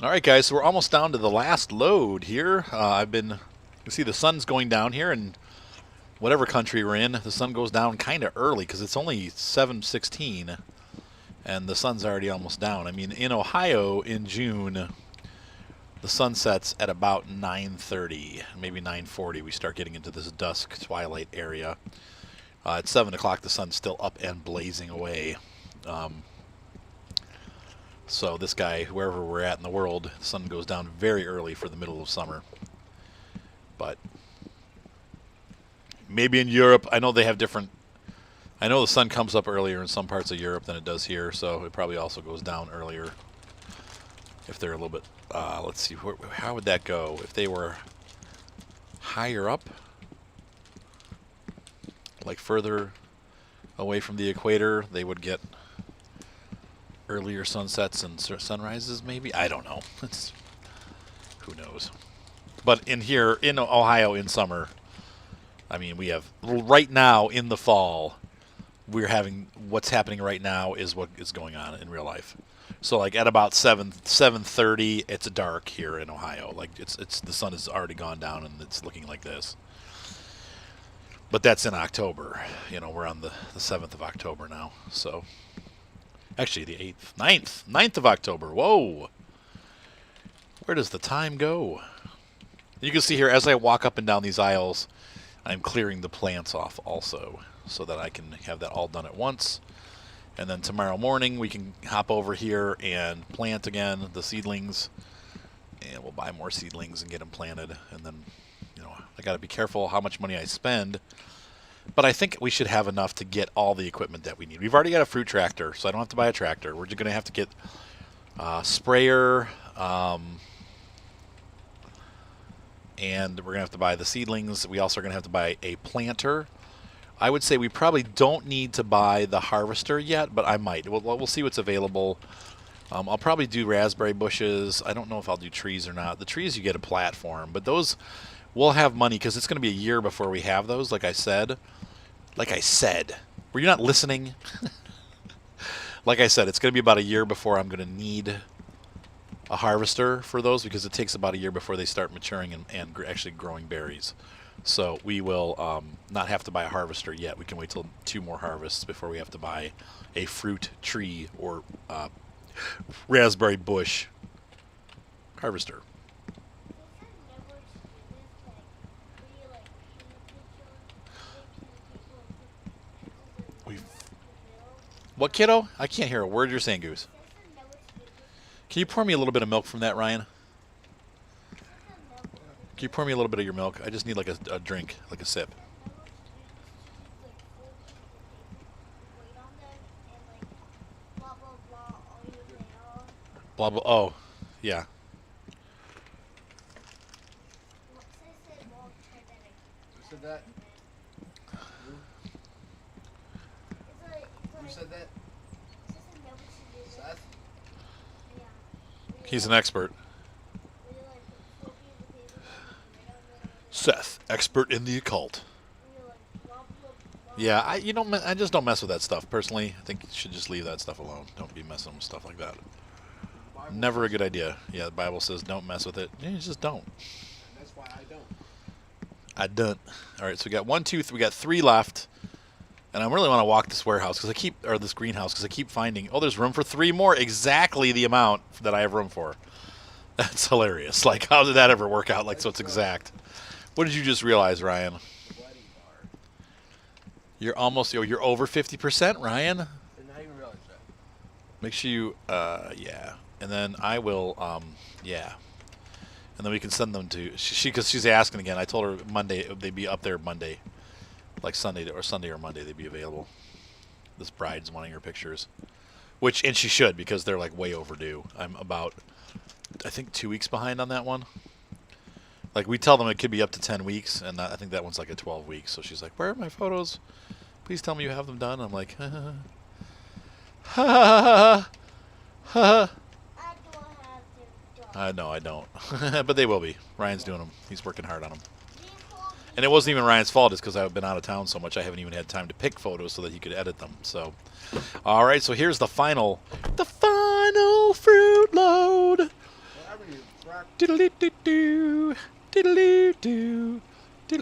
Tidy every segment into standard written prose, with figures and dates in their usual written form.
All right, guys, so we're almost down to the last load here. You see the sun's going down here, and whatever country we're in, the sun goes down kind of early because it's only 7:16, and the sun's already almost down. I mean, in Ohio in June, the sun sets at about 9:30, maybe 9:40. We start getting into this dusk twilight area. At 7 o'clock, the sun's still up and blazing away. So this guy, wherever we're at in the world, the sun goes down very early for the middle of summer. But maybe in Europe, I know they have different. I know the sun comes up earlier in some parts of Europe than it does here, so it probably also goes down earlier if they're a little bit. Let's see, how would that go if they were higher up, like further away from the equator? They would get earlier sunsets and sunrises, maybe? I don't know. Who knows? But in here, in Ohio in summer, I mean, we have, right now in the fall, we're having, what's happening right now is what is going on in real life. So like at about 7:30, it's dark here in Ohio. Like it's the sun has already gone down and it's looking like this. But that's in October. You know, we're on the 7th of October now, so. Actually, the 8th, 9th of October. Whoa. Where does the time go? You can see here, as I walk up and down these aisles, I'm clearing the plants off also, so that I can have that all done at once. And then tomorrow morning, we can hop over here and plant again the seedlings. And we'll buy more seedlings and get them planted. And then, you know, I got to be careful how much money I spend. But I think we should have enough to get all the equipment that we need. We've already got a fruit tractor, so I don't have to buy a tractor. We're just going to have to get a sprayer, and we're going to have to buy the seedlings. We also are going to have to buy a planter. I would say we probably don't need to buy the harvester yet, but I might. We'll see what's available. I'll probably do raspberry bushes. I don't know if I'll do trees or not. The trees, you get a platform, but those... We'll have money because it's going to be a year before we have those, like I said. Were you not listening? Like I said, it's going to be about a year before I'm going to need a harvester for those because it takes about a year before they start maturing and actually growing berries. So we will not have to buy a harvester yet. We can wait till 2 more harvests before we have to buy a fruit tree or raspberry bush harvester. What, kiddo? I can't hear a word you're saying, Goose. Can you pour me a little bit of milk from that, Ryan? Can you pour me a little bit of your milk? I just need like a drink, like a sip. Blah, blah. Oh, yeah. Who said that? Who said that? Seth? He's an expert. Seth, expert in the occult. Yeah, I just don't mess with that stuff personally. I think you should just leave that stuff alone. Don't be messing with stuff like that. Never a good idea. Yeah, the Bible says don't mess with it. You just don't. And that's why I don't. I don't. All right, so we got 1, 2, 3. We got 3 left. And I really want to walk this warehouse or this greenhouse because I keep finding, oh, there's room for 3 more, exactly the amount that I have room for. That's hilarious. Like, how did that ever work out? Like, so it's exact. What did you just realize, Ryan? You're almost, you're over 50%, Ryan. Did not even realize that. Make sure you, yeah. And then I will, yeah. And then we can send them to, because she's asking again. I told her Monday, they'd be up there Monday. Like Sunday or Monday, they'd be available. This bride's wanting her pictures, and she should because they're like way overdue. I'm about, I think 2 weeks behind on that one. Like we tell them it could be up to 10 weeks, and I think that one's like a 12 weeks. So she's like, "Where are my photos? Please tell me you have them done." I'm like, ha ha ha ha. No, I don't. But they will be. Ryan's doing them. He's working hard on them. And it wasn't even Ryan's fault. It's because I've been out of town so much I haven't even had time to pick photos so that he could edit them. So, all right. So here's the final fruit load. Diddle-doo-doo-doo. Diddle-doo-doo.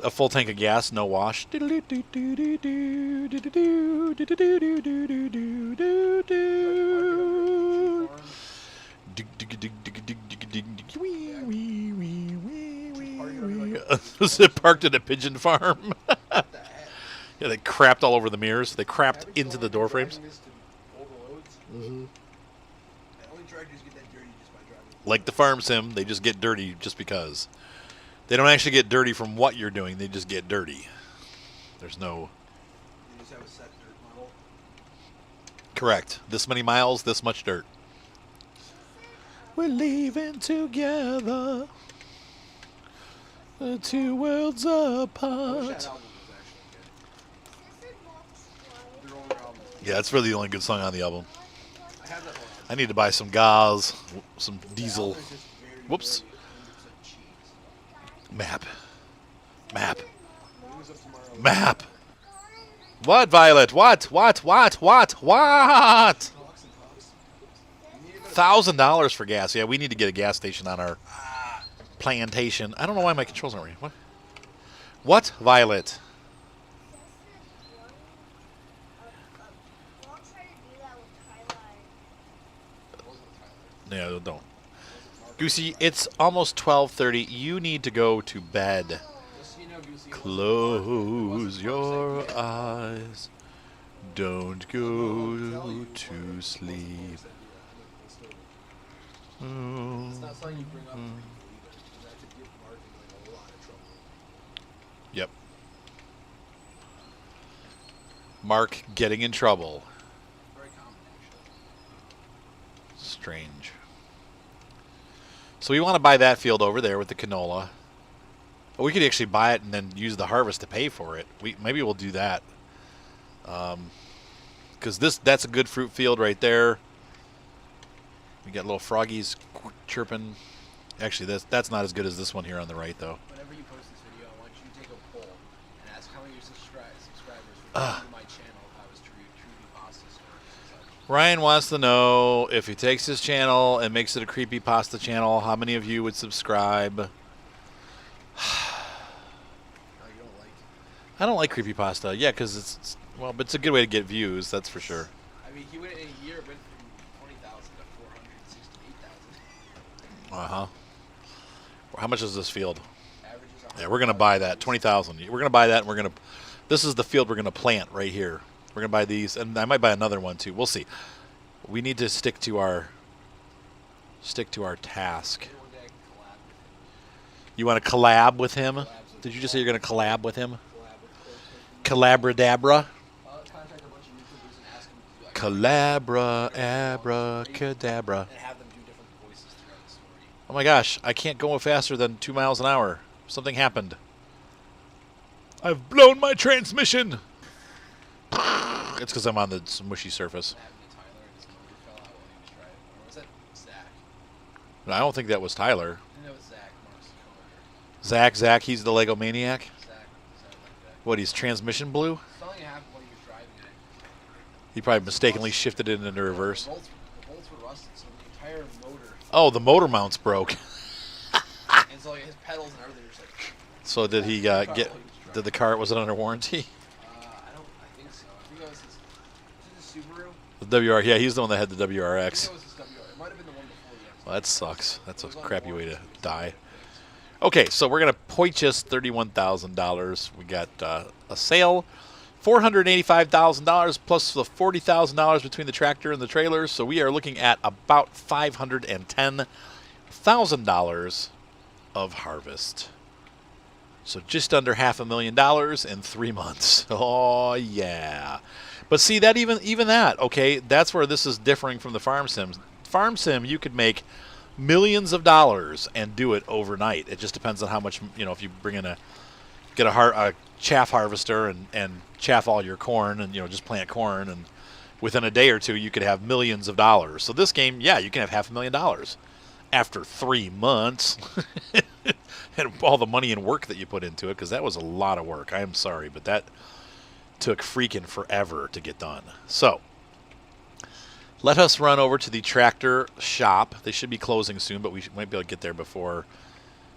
A full tank of gas, no wash. Diddle-doo-doo-doo-doo. Diddle-doo. Diddle-doo-doo-doo-doo-doo. Dig, dig, dig, dig, dig, dig, dig, dig. Wee, wee, wee, wee, wee, wee. Was it parked at a pigeon farm? What the heck? Yeah, they crapped all over the mirrors. They crapped Haven't you into the only door been frames. driving this to overloads? Mm-hmm. The only tractors get that dirty just by driving. Like the farm sim, they just get dirty just because. They don't actually get dirty from what you're doing. They just get dirty. There's no... They just have a set dirt model. Correct. This many miles, this much dirt. We're leaving together. The two worlds I wish that apart. album was actually good. Their older album. Yeah, it's really the only good song on the album. I have that one. I need to buy some gauze, some The diesel. album is just very, Whoops. very 100% cheese. Map. Map. Wings of Tomorrow. Map. What, Violet? What? Talks and talks. You need to go to- $1,000 for gas. Yeah, we need to get a gas station on our plantation. I don't know why my controls aren't working. What? What, Violet? Yeah, don't. Goosey, it's almost 12:30. You need to go to bed. Just so you know, Goosey, it wasn't Close Mark your that eyes. Don't I'll go tell you, to Mark, it wasn't sleep. Mark that did it. I know the story. It's not something you bring up to Mm. people either, because that could get Mark in like a lot of trouble. Yep. Mark getting in trouble. Very common, actually. Strange. So we want to buy that field over there with the canola. But we could actually buy it and then use the harvest to pay for it. Maybe we'll do that. Because that's a good fruit field right there. We got little froggies chirping. Actually, that's not as good as this one here on the right, though. Whenever you post this video, I want you to take a poll and ask how many of your subscribers would come to my channel if I was to truly pasta stories and such. Ryan wants to know if he takes his channel and makes it a creepypasta channel, how many of you would subscribe? Oh, you don't like it? I don't like creepypasta. Yeah, because it's well, but it's a good way to get views, that's for sure. I mean, he went in a year, went from 20,000 to 468,000. Uh-huh. How much is this field? Averages Yeah, we're going to buy that, 20,000. We're going to buy that, and we're going to... This is the field we're going to plant right here. We're going to buy these, and I might buy another one, too. We'll see. We need to stick to our task. Maybe one day I can collab with him. You want to collab with him? Collabs with Did you just say you're going to collab with him? Collab with Calabradabra? contact a bunch of YouTubers and ask them to do like Calabra, abracadabra. and have them do different voices throughout the story. Oh my gosh, I can't go faster than 2 miles an hour. Something happened. I've blown my transmission! It's because I'm on the smushy surface. What happened to Tyler and his motor fell out while he was driving? Or was that Zach? I don't think that was Tyler. I think that was Zach, Mark's coworker. Zach, he's the Lego Maniac. Zach, something like that. What, his transmission blew? Something happened while he was driving it. He probably mistakenly shifted it into reverse. The bolts were rusted, so the entire motor. Oh, the motor mounts broke. And so like his pedals and everything were just like. So did he did the car, was it under warranty? I think so. I think it was his. Was it the Subaru? The WR, yeah, he's the one that had the I think WRX. it was his WR. It might have been the one before the Well, that sucks. That's a It was on crappy way to warranty, so it's die. not fixed. Okay, so we're going to purchase $31,000. We got a sale, $485,000 plus the $40,000 between the tractor and the trailers. So we are looking at about $510,000 of harvest. So just under $500,000 in 3 months. Oh yeah. But see that even that, okay, that's where this is differing from the farm sims. Farm sim, you could make millions of dollars and do it overnight. It just depends on how much, if you bring in get a chaff harvester and chaff all your corn and just plant corn, and within a day or two you could have millions of dollars. So this game, yeah, you can have $500,000 after 3 months. And all the money and work that you put into it, because that was a lot of work. I am sorry, but that took freaking forever to get done. So Let us run over to the tractor shop. They should be closing soon, but we might be able to get there before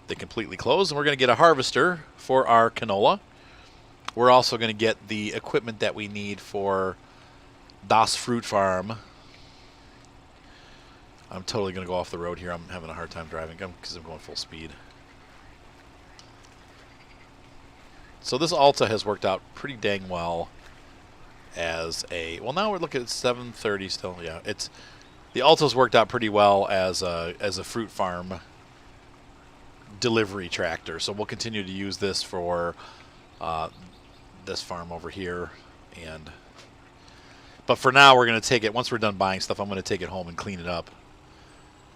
they completely close. And we're going to get a harvester for our canola. We're also going to get the equipment that we need for Das Fruit Farm. I'm totally going to go off the road here. I'm having a hard time driving because I'm going full speed. So this Alta has worked out pretty dang well as a... Well, now we're looking at 730 still. Yeah, it's... The Alta's worked out pretty well as a fruit farm delivery tractor. So we'll continue to use this for this farm over here. But for now, we're going to take it... Once we're done buying stuff, I'm going to take it home and clean it up.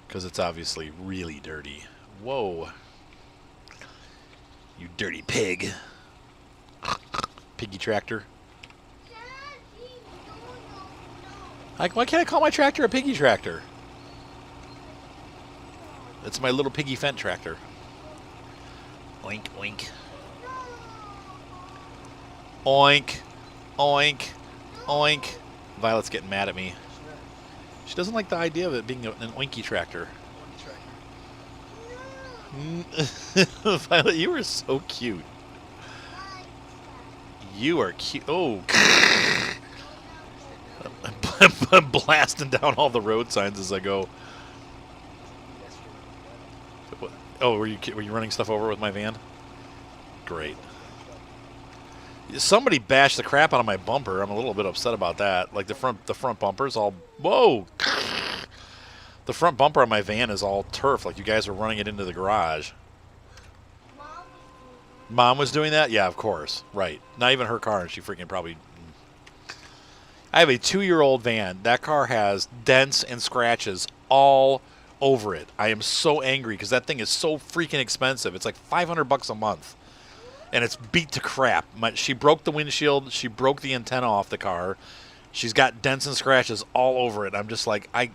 Because it's obviously really dirty. Whoa. You dirty pig. Piggy tractor. Why can't I call my tractor a piggy tractor? It's my little piggy Fendt tractor. Oink, oink. Oink, oink, oink. Violet's getting mad at me. She doesn't like the idea of it being an oinky tractor. Violet, you are so cute. You are cute. Oh. I'm blasting down all the road signs as I go. Oh, were you running stuff over with my van? Great. Somebody bashed the crap out of my bumper. I'm a little bit upset about that. Like the front bumper's all... Whoa! The front bumper on my van is all turf. Like you guys are running it into the garage. Mom was doing that? Yeah, of course. Right. Not even her car, and she freaking probably... I have a 2-year-old van. That car has dents and scratches all over it. I am so angry because that thing is so freaking expensive. It's like $500 a month. And it's beat to crap. She broke the windshield. She broke the antenna off the car. She's got dents and scratches all over it. I'm just like, I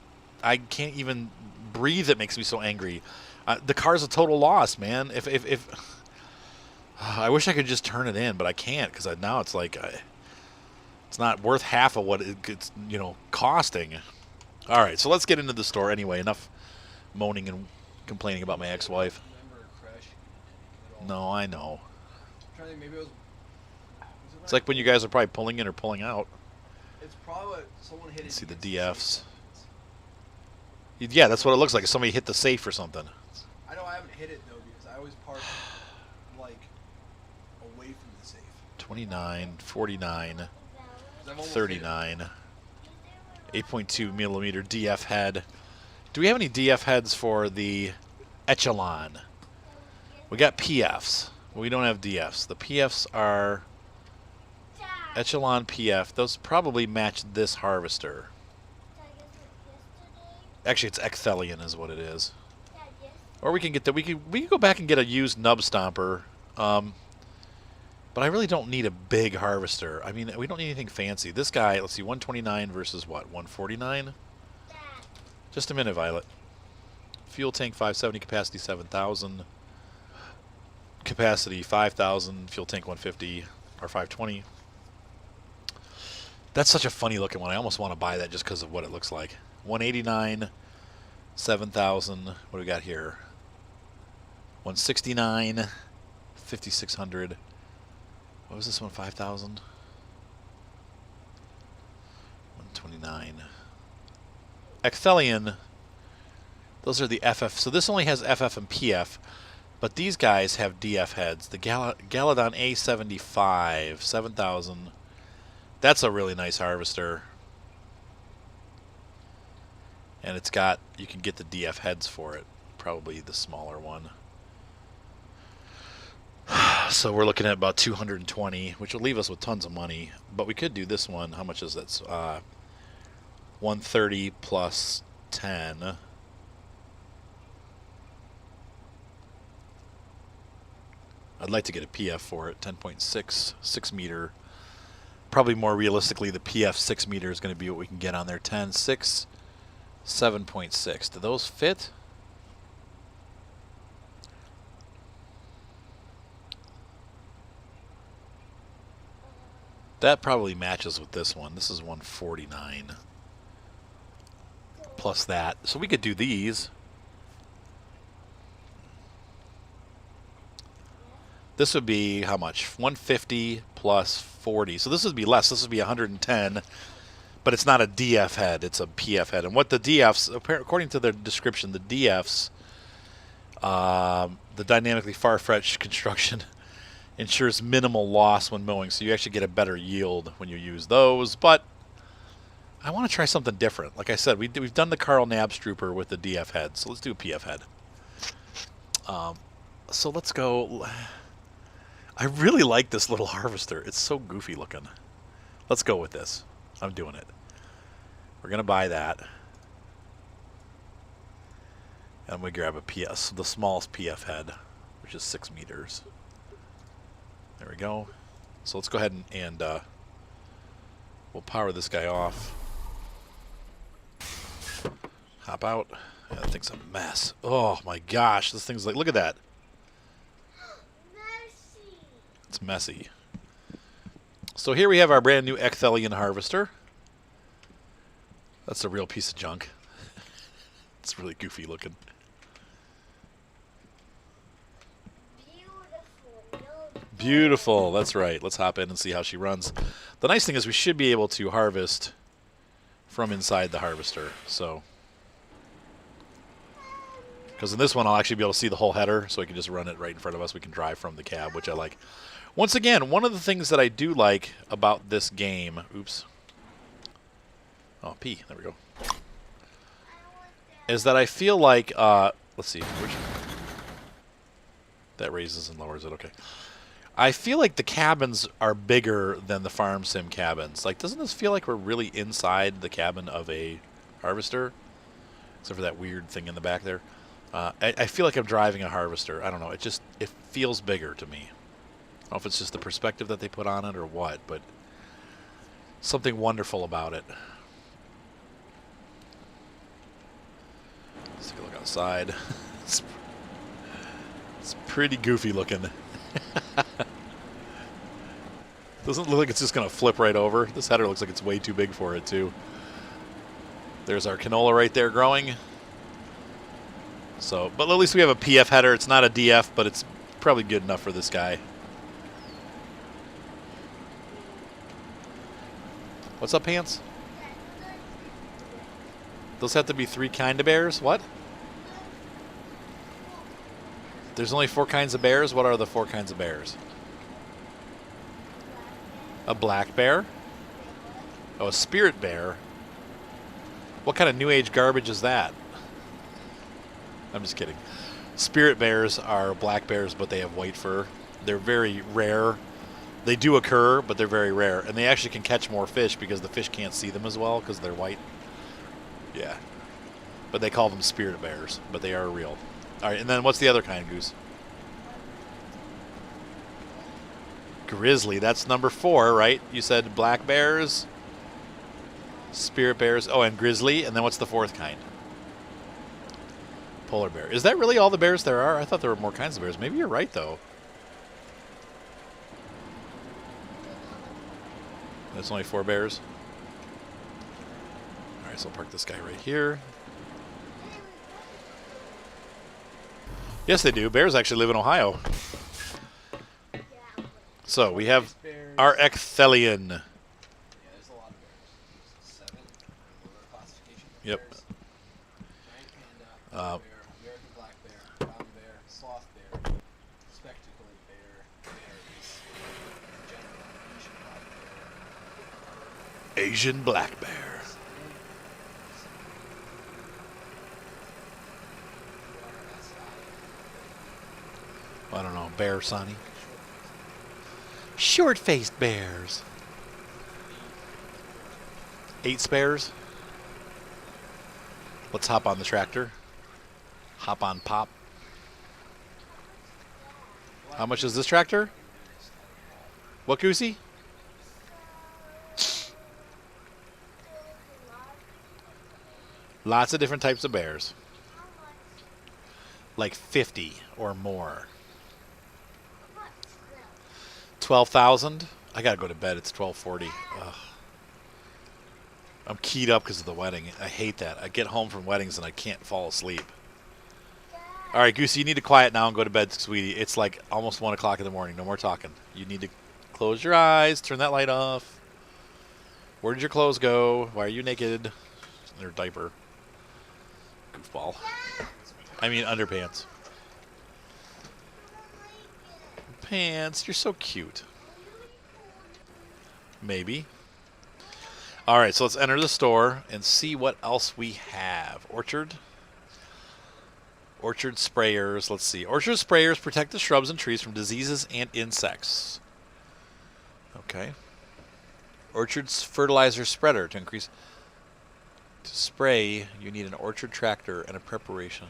can't even breathe. It makes me so angry. The car's a total loss, man. If I wish I could just turn it in, but I can't because now it's like it's not worth half of what it's costing. All right, so let's get into the store anyway. Enough moaning and complaining about my ex-wife. No, I know. Maybe it It's like when you guys are probably pulling in or pulling out. It's probably someone hit it. See the DFs. Yeah, that's what it looks like. Somebody hit the safe or something. I know I haven't hit it though because I always park like away from the safe. 29, 49, 39, 8.2 millimeter DF head. Do we have any DF heads for the Echelon? We got PFs. We don't have DFs. The PFs are Echelon PF. Those probably match this harvester. Actually, it's Ecthelion is what it is. Or we can get that. We can go back and get a used nub stomper. But I really don't need a big harvester. I mean, we don't need anything fancy. This guy, let's see, 129 versus what? 149? Just a minute, Violet. Fuel tank 570, capacity 7,000. Capacity 5,000, fuel tank 150 or 520. That's such a funny looking one. I almost want to buy that just because of what it looks like. 189, 7,000. What do we got here? 169, 5,600. What was this one? 5,000. 129. Ecthelion. Those are the FF. So this only has FF and PF. But these guys have DF heads. The Galadon A75, 7,000. That's a really nice harvester. And it's got, you can get the DF heads for it. Probably the smaller one. So we're looking at about 220, which will leave us with tons of money. But we could do this one. How much is that? 130 plus 10. I'd like to get a PF for it, 10.6, 6 meter. Probably more realistically, the PF 6 meter is going to be what we can get on there. 10, 6, 7.6. Do those fit? That probably matches with this one. This is 149. plus that. So we could do these. This would be how much? 150 plus 40. So this would be less. This would be 110. But it's not a DF head. It's a PF head. And what the DFs, according to their description, the DFs, the dynamically far-fetched construction, ensures minimal loss when mowing. So you actually get a better yield when you use those. But I want to try something different. Like I said, we've done the Carl Nabstrooper with the DF head. So let's do a PF head. So let's go. I really like this little harvester. It's so goofy looking. Let's go with this. I'm doing it. We're going to buy that. And we grab a PS, the smallest PF head, which is 6 meters. There we go. So let's go ahead and we'll power this guy off. Hop out. Yeah, that thing's a mess. Oh my gosh, this thing's like, look at that. It's messy. So here we have our brand new Ecthelian harvester. That's a real piece of junk. It's really goofy looking. Beautiful. That's right. Let's hop in and see how she runs. The nice thing is we should be able to harvest from inside the harvester. So, because in this one I'll actually be able to see the whole header, so we can just run it right in front of us. We can drive from the cab, which I like. Once again, one of the things that I do like about this game, oops, oh, P, there we go, is that I feel like, let's see, that raises and lowers it, okay. I feel like the cabins are bigger than the farm sim cabins. Like, doesn't this feel like we're really inside the cabin of a harvester? Except for that weird thing in the back there. I feel like I'm driving a harvester. I don't know, it feels bigger to me. I don't know if it's just the perspective that they put on it or what, but something wonderful about it. Let's take a look outside. It's pretty goofy looking. Doesn't look like it's just going to flip right over. This header looks like it's way too big for it, too. There's our canola right there growing. So, but at least we have a PF header. It's not a DF, but it's probably good enough for this guy. What's up, Pants? Those have to be 3 kind of bears? What? There's only 4 kinds of bears? What are the 4 kinds of bears? A black bear? Oh, a spirit bear? What kind of new age garbage is that? I'm just kidding. Spirit bears are black bears, but they have white fur. They're very rare. They do occur, but they're very rare. And they actually can catch more fish because the fish can't see them as well because they're white. Yeah. But they call them spirit bears, but they are real. All right, and then what's the other kind, Goose? Grizzly. That's number 4, right? You said black bears, spirit bears. Oh, and grizzly. And then what's the 4th kind? Polar bear. Is that really all the bears there are? I thought there were more kinds of bears. Maybe you're right, though. There's only 4 bears. All right, so I'll park this guy right here. Yes, they do. Bears actually live in Ohio. So we have our Ecthelian. Yeah, there's a lot of bears. 7 classification of Yep. bears. Giant panda, bear, American black bear, brown bear, sloth bear, spectacled bear, bears, general Asian black bear. Asian black bear. I don't know. Bear Sonny. Short-faced bears. 8 spares. Let's hop on the tractor. Hop on pop. How much is this tractor? What, Goosey? Lots of different types of bears. Like 50 or more. 12,000? I gotta go to bed. It's 12:40. Ugh. I'm keyed up because of the wedding. I hate that. I get home from weddings and I can't fall asleep. All right, Goosey, you need to quiet now and go to bed, sweetie. It's like almost 1 o'clock in the morning. No more talking. You need to close your eyes, turn that light off. Where did your clothes go? Why are you naked? In your diaper. Goofball. I mean underpants. Pants, you're so cute. Maybe. All right, so let's enter the store and see what else we have. Orchard sprayers. Let's see. Orchard sprayers protect the shrubs and trees from diseases and insects. Okay. Orchard's fertilizer spreader to increase. To spray, you need an orchard tractor and a preparation.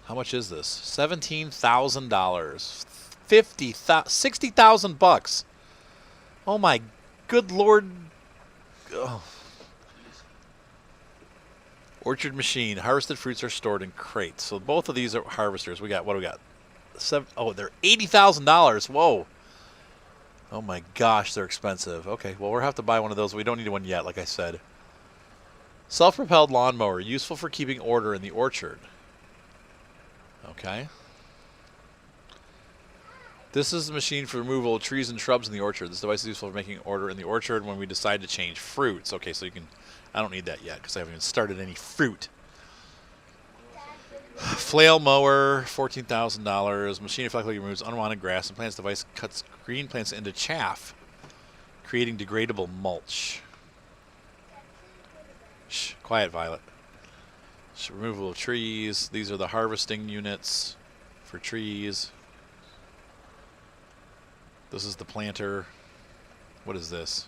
How much is this? $17,000. 60,000 bucks. Oh my good lord. Oh. Orchard machine. Harvested fruits are stored in crates. So both of these are harvesters. We got, what do we got? They're $80,000. Whoa. Oh my gosh, they're expensive. Okay, well, we'll have to buy one of those. We don't need one yet, like I said. Self-propelled lawnmower. Useful for keeping order in the orchard. Okay. This is the machine for removal of trees and shrubs in the orchard. This device is useful for making order in the orchard when we decide to change fruits. Okay, so you can... I don't need that yet because I haven't even started any fruit. Flail mower, $14,000. Machine effectively removes unwanted grass and plants. Device cuts green plants into chaff, creating degradable mulch. Shh, quiet, Violet. Removal of trees. These are the harvesting units for trees. This is the planter. What is this?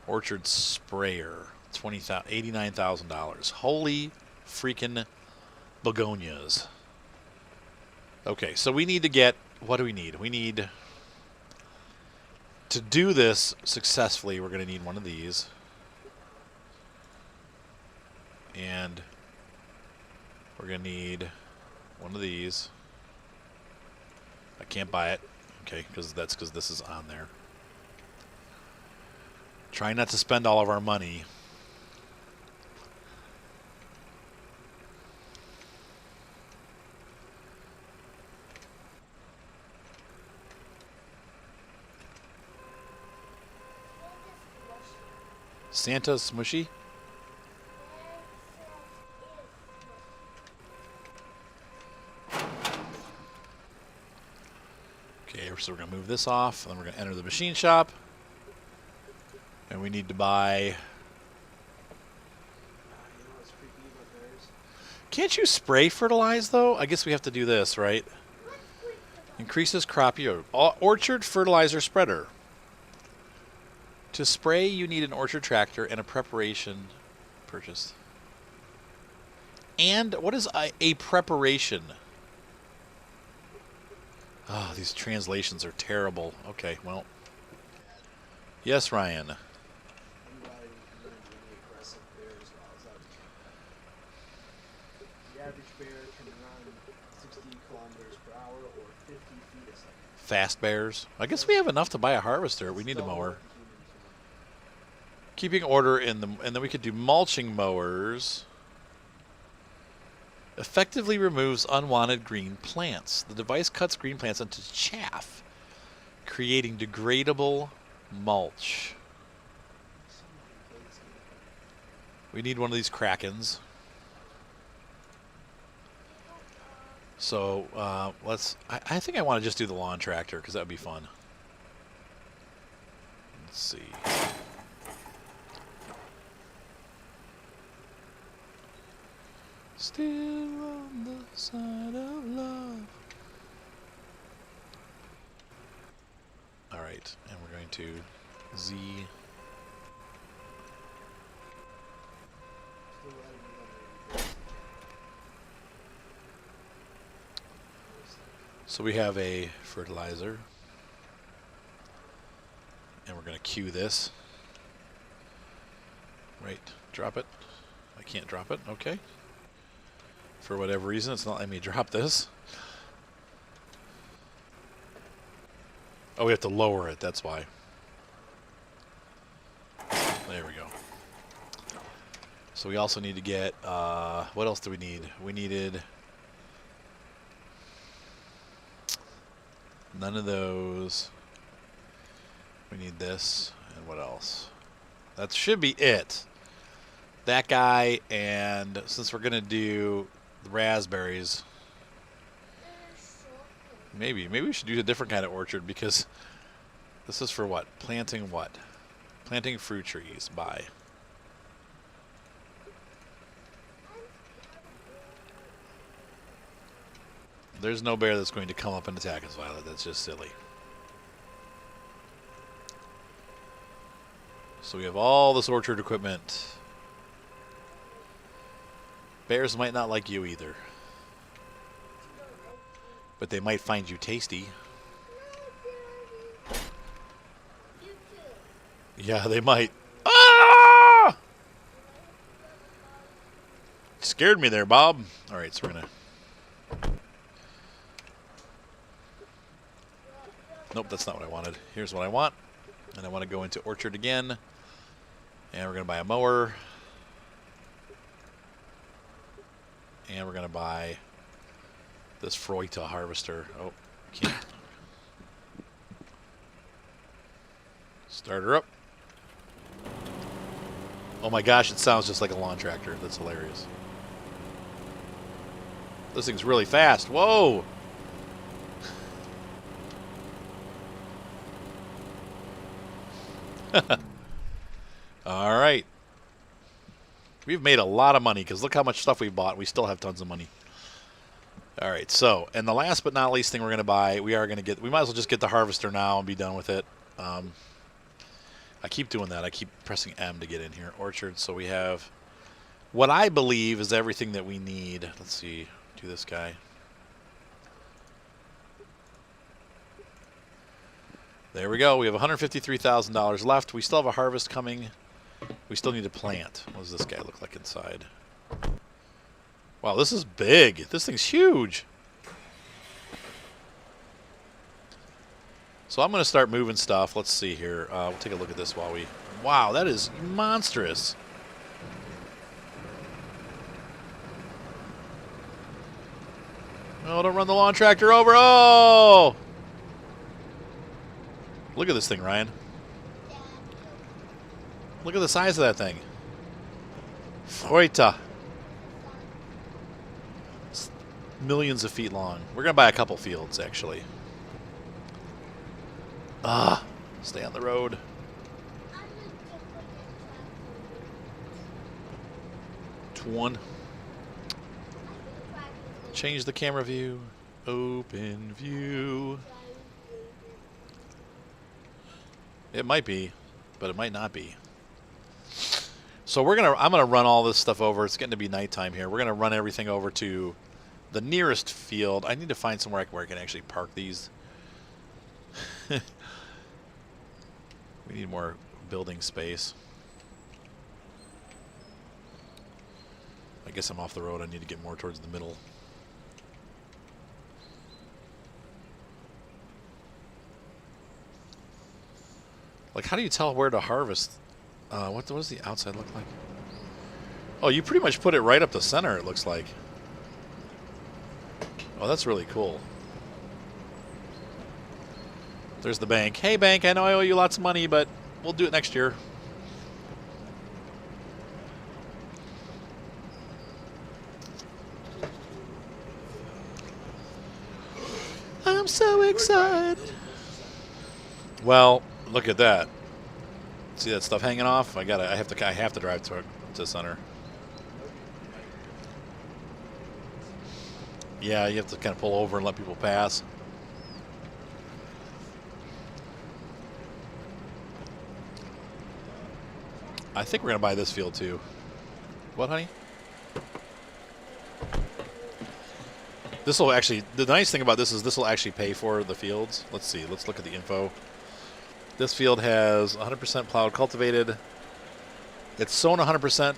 Orchard sprayer, $89,000. Holy freaking begonias. Okay, so we need to get, what do we need? We need, to do this successfully, we're going to need one of these. And we're going to need one of these. I can't buy it, okay, because this is on there. Try not to spend all of our money. Santa's smushy? Okay, so we're going to move this off, and then we're going to enter the machine shop. And we need to buy... Can't you spray fertilize, though? I guess we have to do this, right? Increases crop yield. Orchard fertilizer spreader. To spray, you need an orchard tractor and a preparation purchase. And what is a preparation? Oh, these translations are terrible. Okay, well. Yes, Ryan. The average bear can run 60 kilometers per hour or 50 feet a second. Fast bears. I guess we have enough to buy a harvester. We need a mower. Keeping order in the, and then we could do mulching mowers. Effectively removes unwanted green plants. The device cuts green plants into chaff, creating degradable mulch. We need one of these Krakens. So I think I want to just do the lawn tractor because that would be fun. Let's see. Still on the side of love. Alright, and we're going to Z. So we have a fertilizer. And we're going to cue this. Right, drop it. I can't drop it, okay. For whatever reason, it's not letting me drop this. Oh, we have to lower it, that's why. There we go. So we also need to get, what else do we need? We needed none of those. We need this, and what else? That should be it. That guy, and since we're going to do the raspberries, maybe we should do a different kind of orchard, because this is for what? Planting what? Planting fruit trees. Bye. There's no bear that's going to come up and attack us, Violet. That's just silly. So we have all this orchard equipment. Bears might not like you either. But they might find you tasty. Yeah, they might. Ah! Scared me there, Bob. All right, so we're going to... Nope, that's not what I wanted. Here's what I want. And I want to go into orchard again. And we're going to buy a mower. And we're going to buy this Freuta harvester. Oh, can't. Start her up. Oh my gosh, it sounds just like a lawn tractor. That's hilarious. This thing's really fast. Whoa! All right. We've made a lot of money because look how much stuff we bought. We still have tons of money. All right, so, and the last but not least thing we're going to buy, we might as well just get the harvester now and be done with it. I keep doing that. I keep pressing M to get in here. Orchard, so we have what I believe is everything that we need. Let's see, do this guy. There we go. We have $153,000 left. We still have a harvest coming. We still need to plant. What does this guy look like inside? Wow, this is big. This thing's huge. So I'm going to start moving stuff. Let's see here. We'll take a look at this while we... Wow, that is monstrous. Oh, don't run the lawn tractor over. Oh! Look at this thing, Ryan. Look at the size of that thing. Freuta. It's millions of feet long. We're going to buy a couple fields, actually. Stay on the road. One. Change the camera view. Open view. It might be, but it might not be. So I'm gonna run all this stuff over. It's getting to be nighttime here. We're gonna run everything over to the nearest field. I need to find somewhere where I can actually park these. We need more building space. I guess I'm off the road. I need to get more towards the middle. Like, how do you tell where to harvest? What does the outside look like? Oh, you pretty much put it right up the center, it looks like. Oh, that's really cool. There's the bank. Hey, bank, I know I owe you lots of money, but we'll do it next year. I'm so excited. Well, look at that. See that stuff hanging off? I have to drive to center. Yeah, you have to kind of pull over and let people pass. I think we're gonna buy this field too. What, honey? This will actually, the nice thing about this is this will actually pay for the fields. Let's see, let's look at the info. This field has 100% plowed, cultivated. It's sown 100%.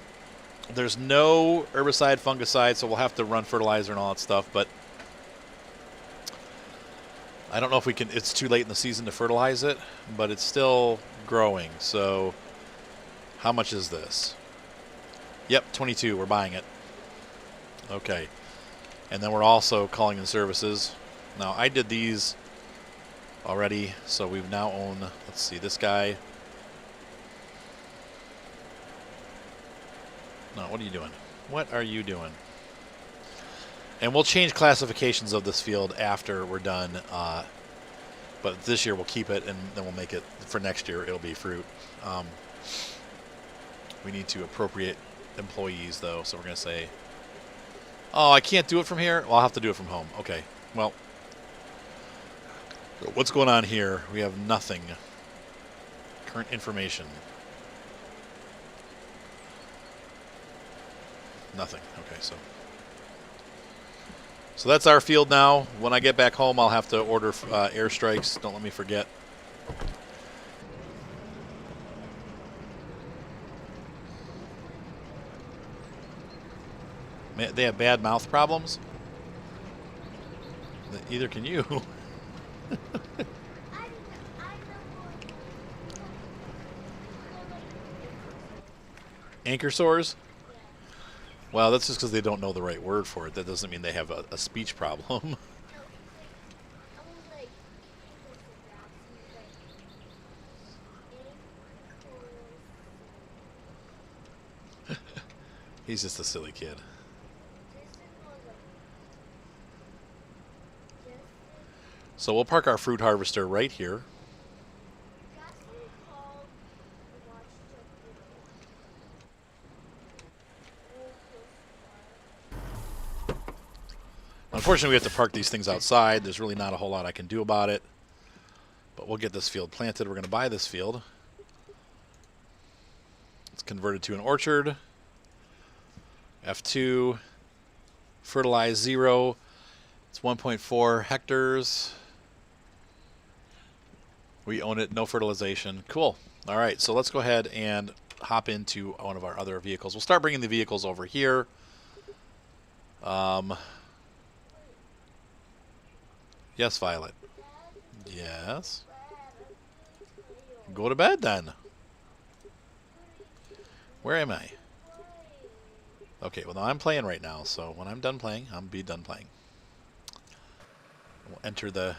There's no herbicide, fungicide, so we'll have to run fertilizer and all that stuff, but I don't know if we can, it's too late in the season to fertilize it, but it's still growing, so How much is this? Yep, 22. We're buying it. Okay. And then we're also calling in services. Now, I did these already, so we now own, let's see, this guy. No, what are you doing? What are you doing? And we'll change classifications of this field after we're done. But this year we'll keep it, and then we'll make it, for next year, it'll be fruit. We need to appropriate employees, though, so we're going to say, oh, I can't do it from here? Well, I'll have to do it from home. Okay, well, what's going on here? We have nothing. Current information. Nothing. Okay, so that's our field now. When I get back home, I'll have to order airstrikes. Don't let me forget. They have bad mouth problems? Either can you. Anchor sores? Well, that's just because they don't know the right word for it. That doesn't mean they have a speech problem. He's just a silly kid. So we'll park our fruit harvester right here. Unfortunately, we have to park these things outside. There's really not a whole lot I can do about it. But we'll get this field planted. We're going to buy this field. It's converted to an orchard. F2. Fertilize 0. It's 1.4 hectares. We own it. No fertilization. Cool. All right, so let's go ahead and hop into one of our other vehicles. We'll start bringing the vehicles over here. Yes, Violet. Yes. Go to bed then. Where am I? Okay, well, now I'm playing right now, so when I'm done playing, I'll be done playing. We'll enter the...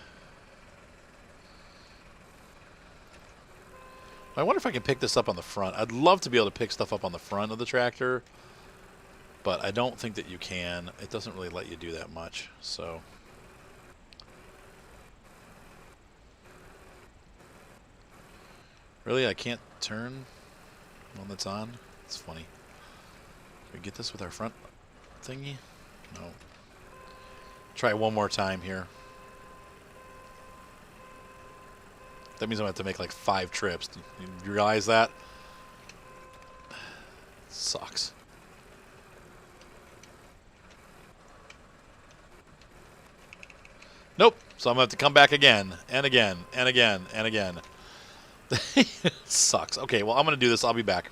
I wonder if I can pick this up on the front. I'd love to be able to pick stuff up on the front of the tractor, but I don't think that you can. It doesn't really let you do that much, so... Really? I can't turn one that's on? It's funny. Can we get this with our front thingy? No. Try one more time here. That means I'm going to have to make like 5 trips. Do you realize that? Sucks. Nope. So I'm going to have to come back again, and again, and again, and again. Sucks. Okay, well, I'm going to do this. I'll be back.